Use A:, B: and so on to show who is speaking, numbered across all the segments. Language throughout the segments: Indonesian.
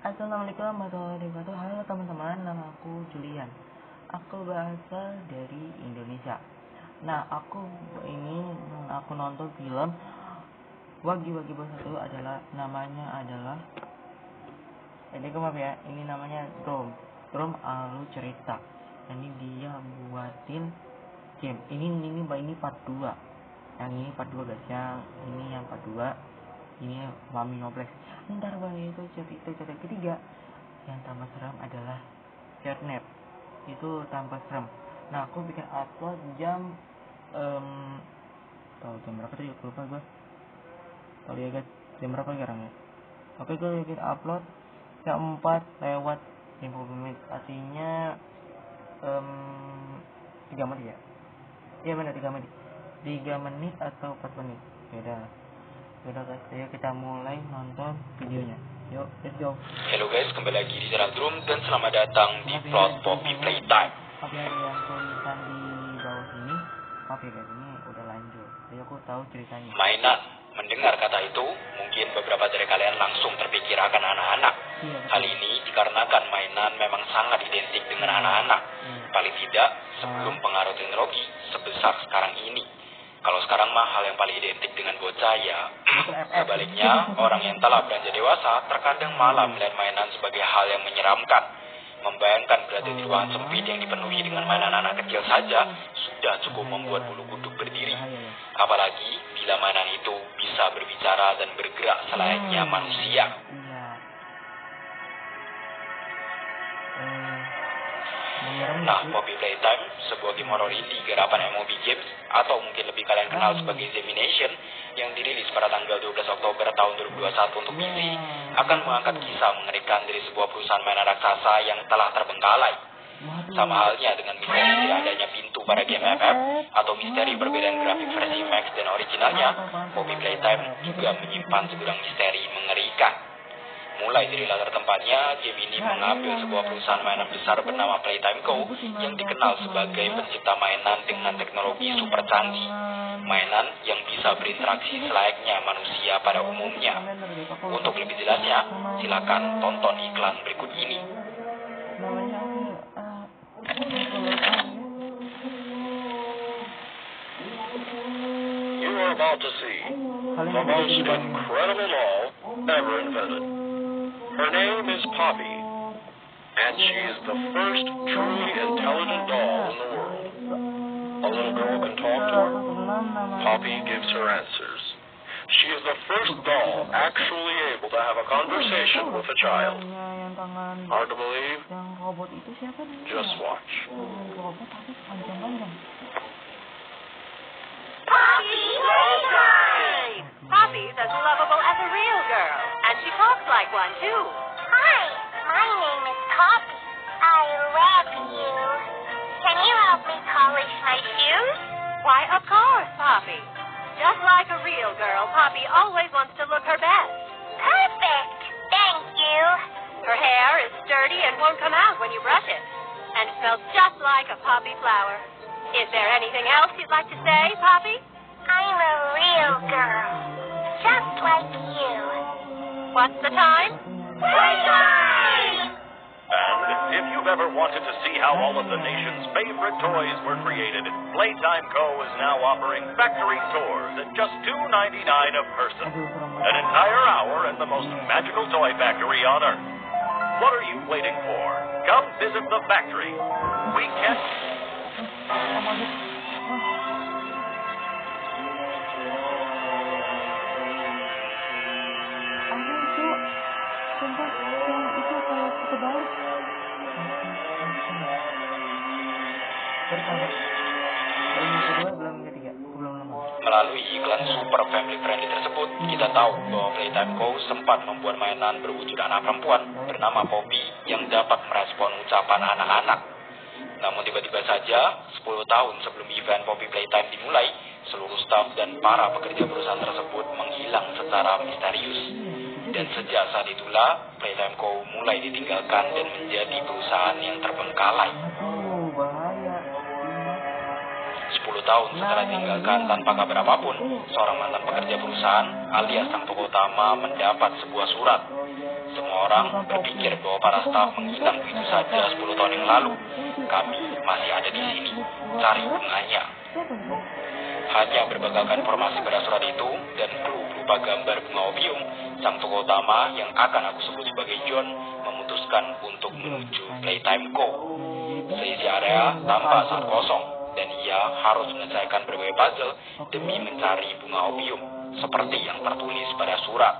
A: Assalamualaikum warahmatullahi wabarakatuh. Halo teman-teman, nama aku Julian. Aku berasal dari Indonesia. Nah, aku nonton film Wagi-Wagi Bos 1 namanya adalah ini namanya Drum Alu Cerita. Ini dia buatin game. Ini part 2. Yang ini part 2 guys, yang part 2. Ini Mami Nobles. Ntar itu cerita ketiga yang tambah seram adalah Sharknet. Itu tambah seram. Nah, aku bikin upload jam jam berapa tadi? Lupa gue. Tahu ya guys, jam berapa sekarang ya? Oke, gue bikin upload jam 4:50 menit. Artinya 3 menit ya? Iya benar, 3 menit. 3 menit atau 4 menit. Yaudah guys, ayo kita mulai nonton videonya. Yuk, let's go.
B: Halo guys, kembali lagi di channel Drum dan selamat datang di plot Poppy Playtime.
A: Tapi ada yang tulisan di bawah sini. Oke guys, ini udah lanjut. Jadi aku tahu ceritanya.
B: Mainan. Mendengar kata itu, mungkin beberapa dari kalian langsung terpikir akan anak-anak.
A: Iya,
B: hal ini dikarenakan mainan memang sangat identik dengan anak-anak. Paling tidak sebelum pengaruh teknologi sebesar sekarang ini. Kalau sekarang mah hal yang paling identik dengan bocah ya. Sebaliknya, orang yang telah beranjak dewasa terkadang malah melihat mainan sebagai hal yang menyeramkan. Membayangkan berada di ruangan sempit yang dipenuhi dengan mainan anak kecil saja sudah cukup membuat bulu kuduk berdiri. Apalagi bila mainan itu bisa berbicara dan bergerak selayaknya manusia. Nah, Poppy Playtime, sebuah game horror indie garapan MOB Games, atau mungkin lebih kalian kenal sebagai Zemination, yang dirilis pada tanggal 12 Oktober tahun 2021 untuk PC, akan mengangkat kisah mengerikan dari sebuah perusahaan mainan raksasa yang telah terbengkalai. Sama halnya dengan misteri tidak adanya pintu pada game FF, atau misteri perbedaan grafik versi Max dan originalnya, Poppy Playtime juga menyimpan segudang misteri mengerikan. Mulai dari latar tempatnya, game ini mengambil sebuah perusahaan mainan besar bernama Playtime Co. yang dikenal sebagai pencipta mainan dengan teknologi super canggih. Mainan yang bisa berinteraksi selayaknya manusia pada umumnya. Untuk lebih jelasnya, silakan tonton iklan berikut ini.
C: You are about to see the most incredible doll ever invented. Her name is Poppy, and she is the first truly intelligent doll in the world. A little girl can talk to her. Poppy gives her answers. She is the first doll actually able to have a conversation with a child. Hard to believe? Just watch.
D: Poppy Playtime! Poppy's as lovable as a real girl, and she talks like one, too.
E: Hi, my name is Poppy. I love you. Can you help me polish my shoes?
D: Why, of course, Poppy. Just like a real girl, Poppy always wants to look her best.
E: Perfect. Thank you.
D: Her hair is sturdy and won't come out when you brush it, and smells just like a poppy flower. Is there anything else you'd like to say, Poppy?
E: I'm a real girl, just like you.
D: What's the time?
E: Playtime!
C: And if you've ever wanted to see how all of the nation's favorite toys were created, Playtime Co. is now offering factory tours at just $2.99 a person. An entire hour in the most magical toy factory on Earth. What are you waiting for? Come visit the factory. We can...
B: Melalui iklan super family friendly tersebut, kita tahu bahwa Playtime Co. sempat membuat mainan berwujud anak perempuan bernama Poppy yang dapat merespon ucapan anak-anak. Namun tiba-tiba saja, 10 tahun sebelum event Poppy Playtime dimulai, seluruh staf dan para pekerja perusahaan tersebut menghilang secara misterius. Dan sejak saat itulah, Playtime Co. mulai ditinggalkan dan menjadi perusahaan yang terbengkalai. 10 tahun setelah ditinggalkan tanpa kabar apapun, seorang mantan pekerja perusahaan alias sang tokoh utama mendapat sebuah surat. Semua orang berpikir bahwa para staf menghilang begitu saja 10 tahun yang lalu. Kami masih ada di sini, cari bunganya. Hanya berbagai informasi pada surat itu dan clue berupa gambar bunga opium, sang tokoh utama yang akan aku sebut sebagai John memutuskan untuk menuju Playtime Co. Seisi area tampak sangat kosong dan ia harus menyelesaikan berbagai puzzle demi mencari bunga opium seperti yang tertulis pada surat.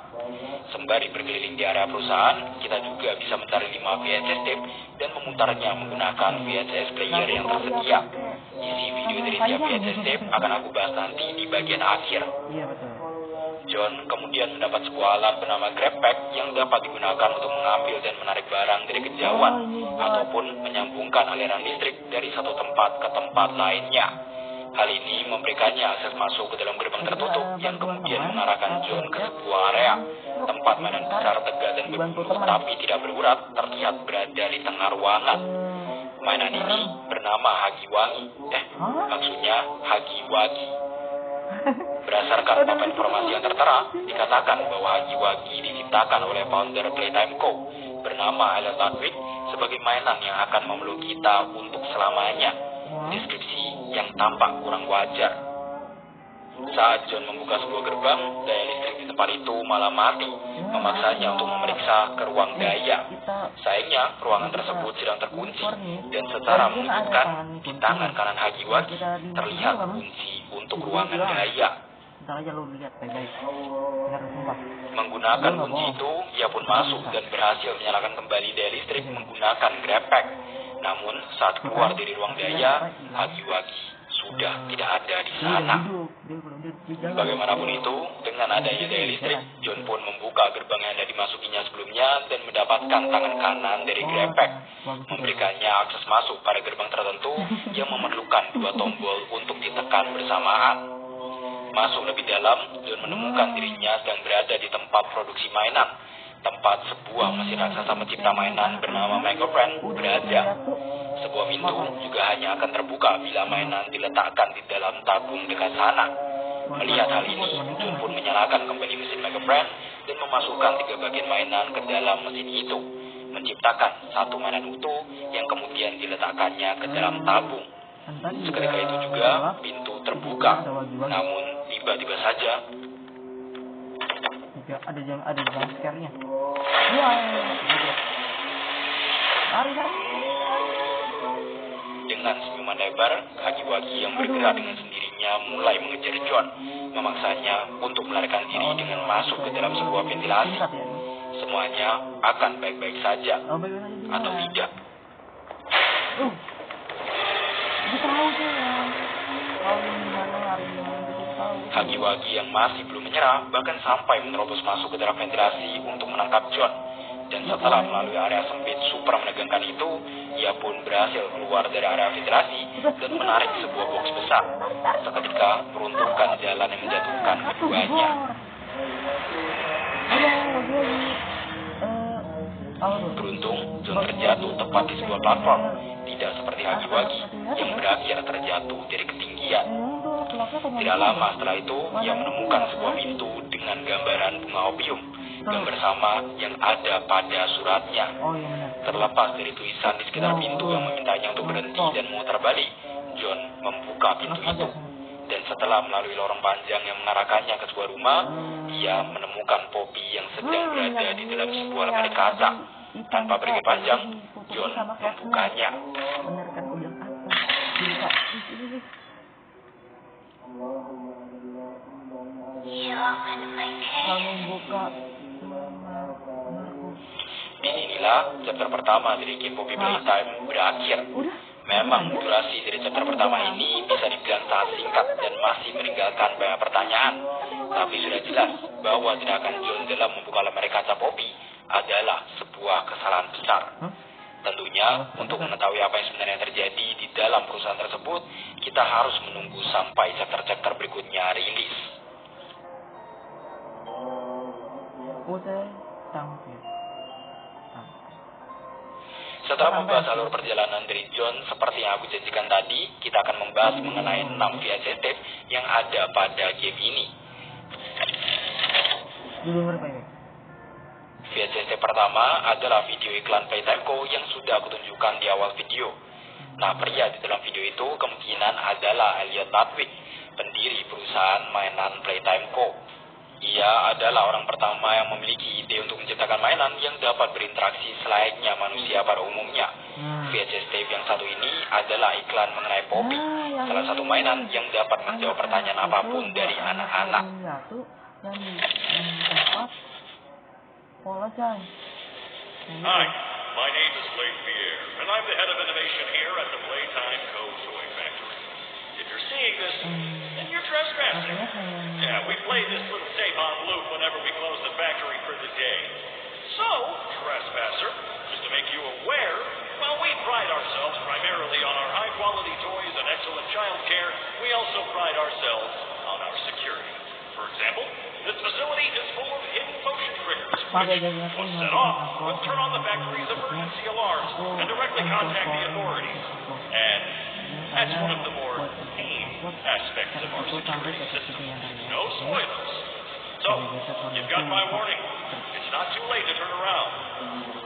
B: Sembari berkeliling di area perusahaan, kita juga bisa mencari 5 VHS tape dan memutarnya menggunakan VHS player yang tersedia. Isi video dari tiap VHS tape akan aku bahas nanti di bagian akhir.
A: Iya betul.
B: John kemudian mendapat sebuah alat bernama Grab Pack yang dapat digunakan untuk mengambil dan menarik barang dari kejauhan ataupun menyambungkan aliran listrik dari satu tempat ke tempat lainnya. Hal ini memberikannya akses masuk ke dalam gerbang tertutup yang kemudian mengarahkan John ke sebuah area. Tempat mainan besar tegak dan berbulu tapi tidak berurat terlihat berada di tengah ruangan. Mainan ini bernama Hagiwagi. Maksudnya Hagiwagi. Berdasarkan papan informasi yang tertera, dikatakan bahwa Hagiwagi diciptakan oleh founder Playtime Co. bernama Alan Ludwig sebagai mainan yang akan memeluk kita untuk selamanya. Deskripsi yang tampak kurang wajar. Saat John membuka sebuah gerbang, daya listrik di tempat itu malah mati, memaksanya untuk memeriksa ke ruang daya. Sayangnya, ruangan tersebut sedang terkunci, dan secara mengejutkan, di tangan kanan Hagiwagi terlihat kunci untuk ruangan daya. Menggunakan kunci itu, ia pun masuk dan berhasil menyalakan kembali daya listrik menggunakan Grab Pack. Namun, saat keluar dari ruang daya, Hagiwagi sudah tidak ada di sana. Bagaimanapun itu, dengan adanya daya listrik, John pun membuka gerbang yang ada dimasukinya sebelumnya dan mendapatkan tangan kanan dari Grab Pack, memberikannya akses masuk pada gerbang tertentu yang memerlukan 2 tombol untuk ditekan bersamaan. Masuk lebih dalam, John menemukan dirinya sedang berada di tempat produksi mainan, tempat sebuah mesin raksasa pencipta mainan bernama Megabrand berada. Sebuah pintu juga hanya akan terbuka bila mainan diletakkan di dalam tabung dekat sana. Melihat hal ini, John pun menyalakan kembali mesin Megabrand dan memasukkan 3 bagian mainan ke dalam mesin itu, menciptakan satu mainan utuh yang kemudian diletakkannya ke dalam tabung. Seketika itu juga pintu terbuka, namun tiba-tiba saja
A: ada jam scare-nya.
B: Dengan senyuman lebar, Hagiwagi yang bergerak dengan sendirinya mulai mengejar John, memaksanya untuk melarikan diri dengan masuk ke dalam sebuah ventilasi. Semuanya akan baik-baik saja, atau tidak. Hagiwagi yang masih belum menyerah bahkan sampai menerobos masuk ke dalam ventilasi untuk menangkap John. Dan setelah melalui area sempit super menegangkan itu, ia pun berhasil keluar dari area ventilasi dan menarik sebuah box besar. Seketika meruntuhkan jalan yang menjatuhkan keduanya. Beruntung, John terjatuh tepat di sebuah platform, tidak seperti Hagiwagi yang berakhir terjatuh dari ketinggian. Tidak lama setelah itu, ia menemukan sebuah pintu dengan gambaran bunga opium, gambar sama yang ada pada suratnya. Terlepas dari tulisan di sekitar pintu yang memintanya untuk berhenti dan memutar balik, John membuka pintu itu. Dan setelah melalui lorong panjang yang mengarahkannya ke sebuah rumah, ia menemukan Poppy yang sedang berada di dalam sebuah lemari kaca. Tanpa berpikir panjang, John membukanya. Disinilah chapter pertama dari game Poppy Playtime berakhir. Memang durasi dari chapter pertama ini bisa dibilang sangat singkat dan masih meninggalkan banyak pertanyaan. Tapi sudah jelas bahwa tindakan John dalam membuka lemari kaca Poppy adalah sebuah kesalahan besar. Tentunya, untuk mengetahui apa yang sebenarnya terjadi di dalam perusahaan tersebut, kita harus menunggu sampai chapter-chapter berikutnya rilis. Setelah membahas alur perjalanan dari John seperti yang aku janjikan tadi, kita akan membahas mengenai 6 VHS tape yang ada pada game ini. VCC pertama adalah video iklan Playtime Co. yang sudah aku tunjukkan di awal video. Nah, pria di dalam video itu kemungkinan adalah Elliot Ludwig, pendiri perusahaan mainan Playtime Co. Ia adalah orang pertama yang memiliki ide untuk menciptakan mainan yang dapat berinteraksi selayaknya manusia pada umumnya. VHS tape yang satu ini adalah iklan mengenai Poppy, salah satu mainan yang dapat menjawab pertanyaan apapun dari anak-anak.
C: Hi, my name is Leif Pierre, and I'm the head of innovation here at the Playtime Co. Toy Factory. If you're seeing this, then you're trespassing. Yeah, we play this little tape on loop whenever we close the factory for the day. So, trespasser, just to make you aware, while we pride ourselves primarily on our high-quality toys and excellent child care, we also pride ourselves on our security. For example, this facility is full of hidden motion triggers, which, once set off, will turn on the factory's emergency alarms and directly contact the authorities. And that's one of the more tame aspects of our security system. No spoilers. So, you've got my warning. It's not too late to turn around.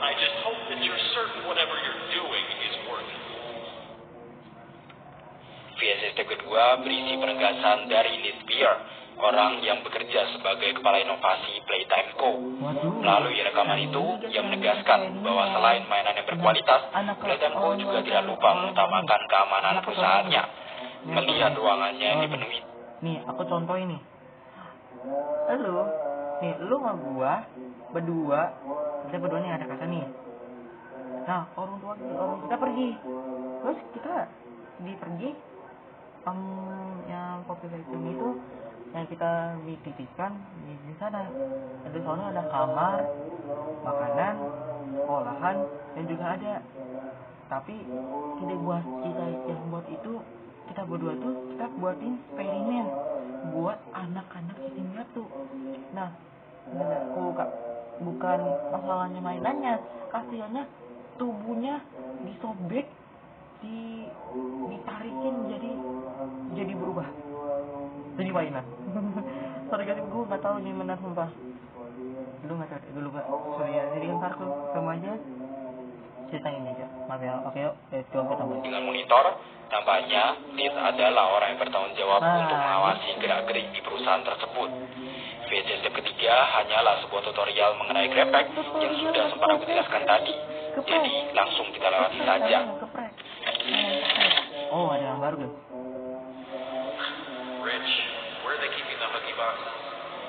C: I just hope that you're certain whatever you're doing is worth it.
B: VHS tape kedua berisi penegasan dari Leif Pierre, orang yang bekerja sebagai kepala inovasi Playtime Co. Melalui rekaman itu, ia menegaskan bahwa selain mainan yang berkualitas, Playtime Co. juga tidak lupa mengutamakan keamanan perusahaannya. Melihat ruangannya yang dipenuhi.
A: Nih, aku contoh ini. Lu sama gua berdua, kita berdua nih ada kakak nih. Nah, orang kita pergi. Terus kita pergi yang Poppy Playtime itu yang kita dititipkan di sana. Di sana ada kamar, makanan, olahan, dan juga ada. Tapi kita yang buat itu, kita berdua tuh kita buatin eksperimen buat anak-anak yatim piatu. Nah, bukan masalahnya mainannya, kasihannya tubuhnya disobek, ditarikin jadi berubah. Jadi mainan. Sorry guys, gue nggak tahu ini benar sumpah. Lu nggak tahu, dulu nggak. Sorry ya, jadi ntar kamu aja ceritain aja. Maaf ya, oke yuk, let's go ketemu.
B: Dengan monitor, tampaknya Leif adalah orang yang bertanggung jawab untuk mengawasi gerak-gerik di perusahaan tersebut. VHS tape ketiga hanyalah sebuah tutorial mengenai grepek yang sudah sempat aku jelaskan tadi. Jadi langsung kita lewati saja.
A: Oh, ada yang baru guys.
C: Rich, where are they keeping the Huggy boxes?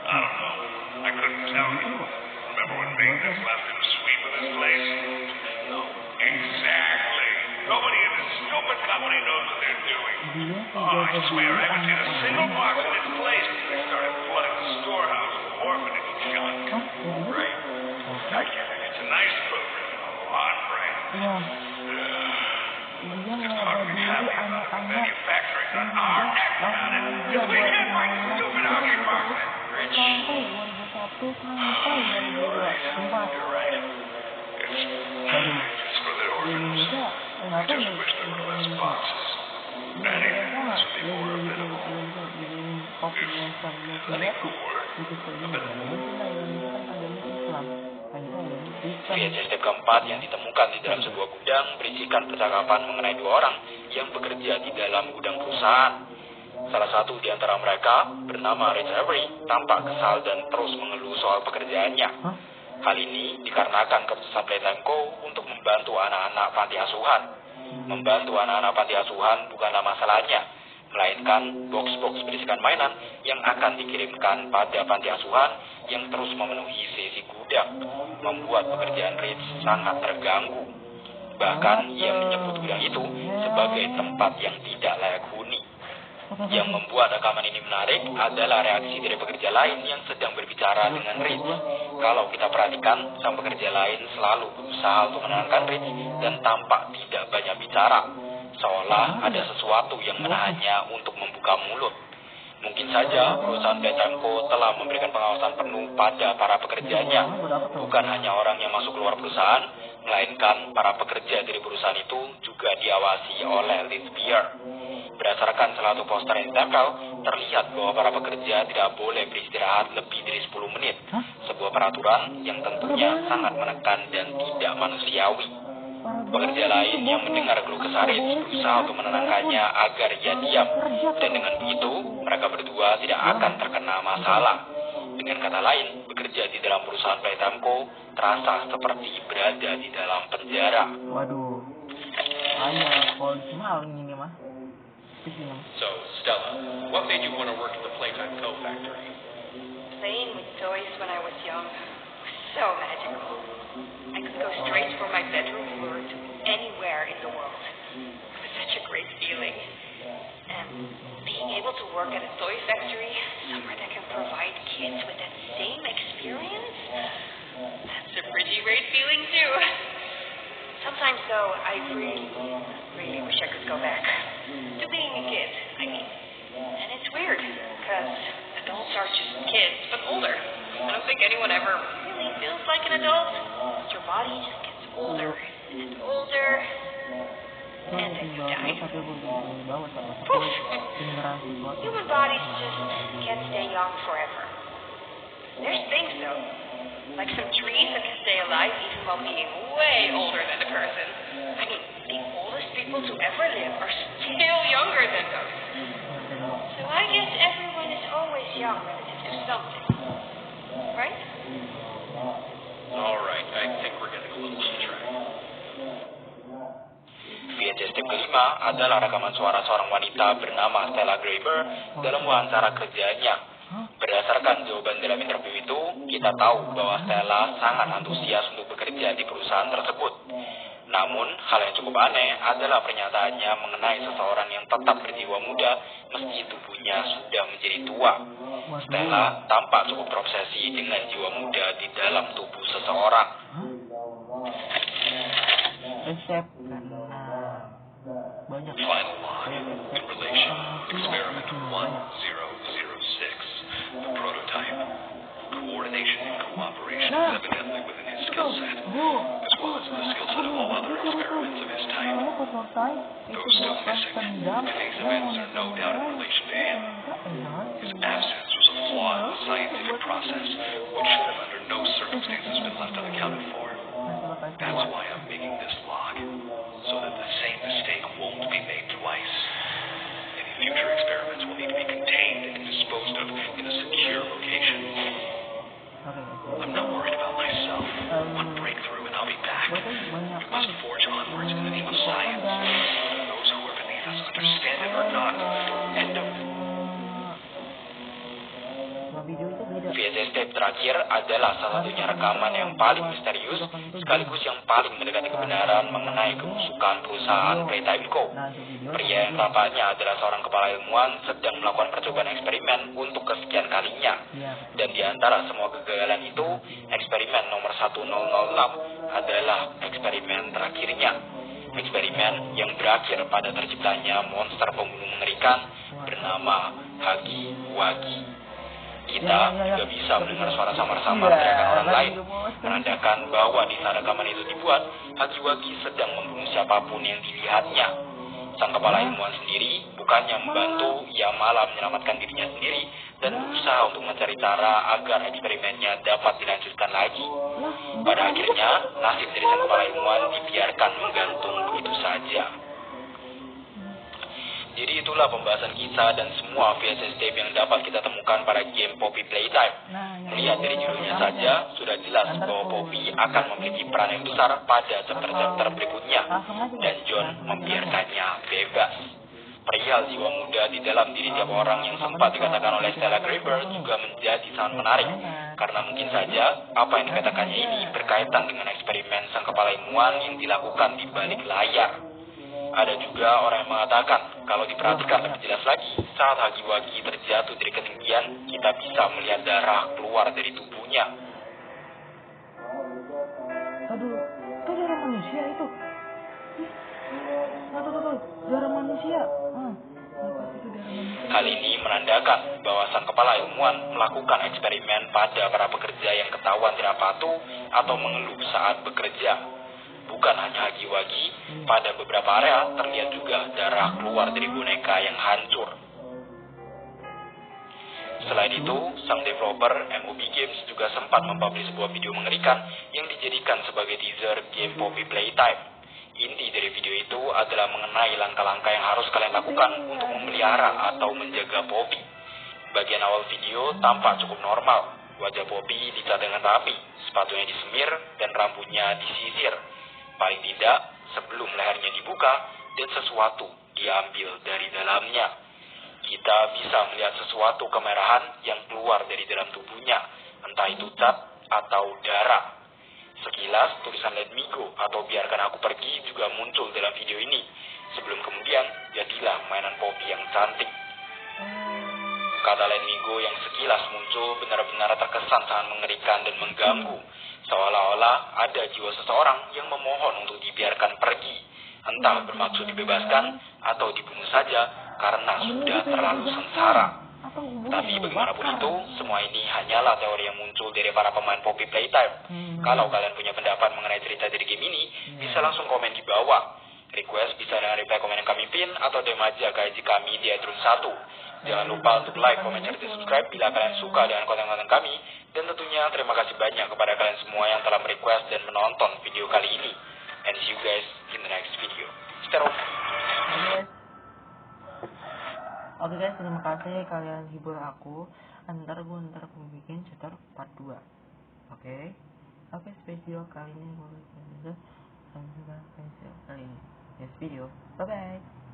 C: I don't know. I couldn't tell you. Remember when Magnus left him sweet with his place? No. Exactly. Nobody in this stupid company knows what they're doing. Oh, I swear I haven't seen a single box in its place since they started flooding the storehouse with orphanage junk. Right? I get it. It's a nice program. On brand. Just hard to be happy about manufacturing on our planet. Just we can't bring stupid Huggy boxes. Rich. You're right. It's for the orphans. I just wish there were less boxes. Anything else would be more available. If anything more,
B: VHS tape keempat yang ditemukan di dalam sebuah gudang berisikan percakapan mengenai dua orang yang bekerja di dalam gudang perusahaan. Salah satu di antara mereka bernama Rich Avery tampak kesal dan terus mengeluh soal pekerjaannya. Hal ini dikarenakan keputusan Playtime Co. untuk membantu anak-anak panti asuhan. Membantu anak-anak panti asuhan bukanlah masalahnya, melainkan box-box berisikan mainan yang akan dikirimkan pada panti asuhan yang terus memenuhi sesi gudang, membuat pekerjaan Rich sangat terganggu. Bahkan ia menyebut gudang itu sebagai tempat yang tidak layak huni. Yang membuat rekaman ini menarik adalah reaksi dari pekerja lain yang sedang berbicara dengan Rich. Kalau kita perhatikan, sang pekerja lain selalu berusaha untuk menenangkan Rich dan tampak tidak banyak bicara, seolah ada sesuatu yang menahannya untuk membuka mulut. Mungkin saja perusahaan Playtime Co. telah memberikan pengawasan penuh pada para pekerjanya, bukan hanya orang yang masuk keluar perusahaan, melainkan para pekerja dari perusahaan itu juga diawasi oleh Leif Pierre. Berdasarkan salah satu poster yang ditempel, terlihat bahwa para pekerja tidak boleh beristirahat lebih dari 10 menit. Sebuah peraturan yang tentunya sangat menekan dan tidak manusiawi. Pekerja lain yang mendengar keluh kesah Rich berusaha untuk menenangkannya agar ia diam. Dan dengan begitu, mereka berdua tidak akan terkena masalah. Dengan kata lain, bekerja di dalam perusahaan Playtime Co. terasa seperti berada di dalam penjara.
A: Waduh. Ayo, polisi maling ini mah.
C: So, Stella, what made you want to work at the Playtime Co. factory?
F: Playing with toys when I was young was so magical. I could go straight from my bedroom floor to anywhere in the world. It was such a great feeling. And being able to work at a toy factory, somewhere that can provide kids with that same experience, that's a pretty great feeling too. Sometimes though, I really wish I could go back to being a kid. I mean, and it's weird, because adults are just kids, but older. I don't think anyone ever really feels like an adult. Your body just gets older and older, and then you die. Poof. Human bodies just can't stay young forever. There's things though, like some trees that can stay alive even while being way older than a person. I mean, the oldest people to ever live are still younger than those. So I guess everyone is always young relative to something. Right?
C: All right, I think we're getting a little off track.
B: VHS tape kelima adalah rekaman suara seorang wanita bernama Stella Graber dalam wawancara kerjanya. Berdasarkan jawaban dalam interview itu, kita tahu bahwa Stella sangat antusias untuk bekerja di perusahaan tersebut. Namun, hal yang cukup aneh adalah pernyataannya mengenai seseorang yang tetap berjiwa muda meski tubuhnya sudah menjadi tua. Stella tampak cukup terobsesi dengan jiwa muda di dalam tubuh seseorang.
A: Resep banyak.
C: Final line in relation experiment 1006. The prototype. Coordination and cooperation is evidently within his skill set, as well as the skill set of all other experiments of his type. Though still missing, today's events are no doubt in relation to him. His absence was a flaw in the scientific process, which should have under no circumstances been left unaccounted for. That's why I'm making this log, so that the same mistake won't be made twice. Any future experiments will need to be contained and disposed of in a secure location. I'm not worried about myself. One breakthrough and I'll be back. We must forge onwards in the name of science. Those who are beneath us understand it or not. End of.
B: VHS tape terakhir adalah salah satunya rekaman yang paling misterius sekaligus yang paling mendekati kebenaran mengenai kemusukan perusahaan Playtime Co. Pria yang tampaknya adalah seorang kepala ilmuwan sedang melakukan percobaan eksperimen untuk kesekian kalinya. Dan di antara semua kegagalan itu, eksperimen nomor 1006 adalah eksperimen terakhirnya. Eksperimen yang berakhir pada terciptanya monster pembunuh mengerikan bernama Huggy Wuggy. Kita juga bisa mendengar suara samar-samar teriakan orang lain, menandakan bahwa di saat rekaman itu dibuat, Huggy Wuggy sedang membunuh siapapun yang dilihatnya. Sang kepala ilmuwan sendiri bukannya membantu, ia malah menyelamatkan dirinya sendiri dan berusaha untuk mencari cara agar eksperimennya dapat dilanjutkan lagi. Pada akhirnya, nasib dari sang kepala ilmuwan dibiarkan menggantung begitu saja. Jadi itulah pembahasan kisah dan semua VHS tape yang dapat kita temukan pada game Poppy Playtime. Melihat dari judulnya saja, sudah jelas bahwa Poppy akan memiliki peran yang besar pada chapter-chapter berikutnya, dan John membiarkannya bebas. Perihal jiwa muda di dalam diri tiap orang yang sempat dikatakan oleh Stella Graber juga menjadi sangat menarik, karena mungkin saja apa yang dikatakannya ini berkaitan dengan eksperimen sang kepala ilmuwan yang dilakukan di balik layar. Ada juga orang yang mengatakan, kalau diperhatikan lebih jelas lagi, saat Huggy Wuggy terjatuh dari ketinggian, kita bisa melihat darah keluar dari tubuhnya.
A: Aduh, itu darah manusia itu. Tuh, darah manusia.
B: Hal ini menandakan bahwa sang kepala ilmuwan melakukan eksperimen pada para pekerja yang ketahuan tidak patuh atau mengeluh saat bekerja. Bukan hanya hagi-wagi, pada beberapa area terlihat juga darah keluar dari boneka yang hancur. Selain itu, sang developer MOB Games juga sempat mempublish sebuah video mengerikan yang dijadikan sebagai teaser game Poppy Playtime. Inti dari video itu adalah mengenai langkah-langkah yang harus kalian lakukan untuk memelihara atau menjaga Poppy. Bagian awal video tampak cukup normal. Wajah Poppy dicat dengan rapi, sepatunya disemir, dan rambutnya disisir. Paling tidak, sebelum lehernya dibuka dan sesuatu diambil dari dalamnya. Kita bisa melihat sesuatu kemerahan yang keluar dari dalam tubuhnya, entah itu cat atau darah. Sekilas, tulisan Let Me Go atau Biarkan Aku Pergi juga muncul dalam video ini, sebelum kemudian jadilah mainan Poppy yang cantik. Kata Let Me Go yang sekilas muncul benar-benar terkesan sangat mengerikan dan mengganggu, seolah-olah ada jiwa seseorang yang memohon untuk dibiarkan pergi, entah bermaksud dibebaskan atau dibunuh saja, karena sudah terlalu sengsara. Tapi bagaimanapun itu, semua ini hanyalah teori yang muncul dari para pemain Poppy Playtime. Kalau kalian punya pendapat mengenai cerita dari game ini, bisa langsung komen di bawah. Request bisa dengan reply komen yang kami pin atau DM aja ke IG kami di @room1. Jangan lupa untuk like, comment, share, dan subscribe bila kalian suka dengan konten-konten kami. Dan tentunya terima kasih banyak kepada kalian semua yang telah merequest dan menonton video kali ini. And see you guys in the next video. Stay tuned.
A: Oke guys, terima kasih kalian hibur aku. Ntar aku bikin chapter part 2. Oke, video kali ini gue spesial kali ini. Yes, video. Bye bye.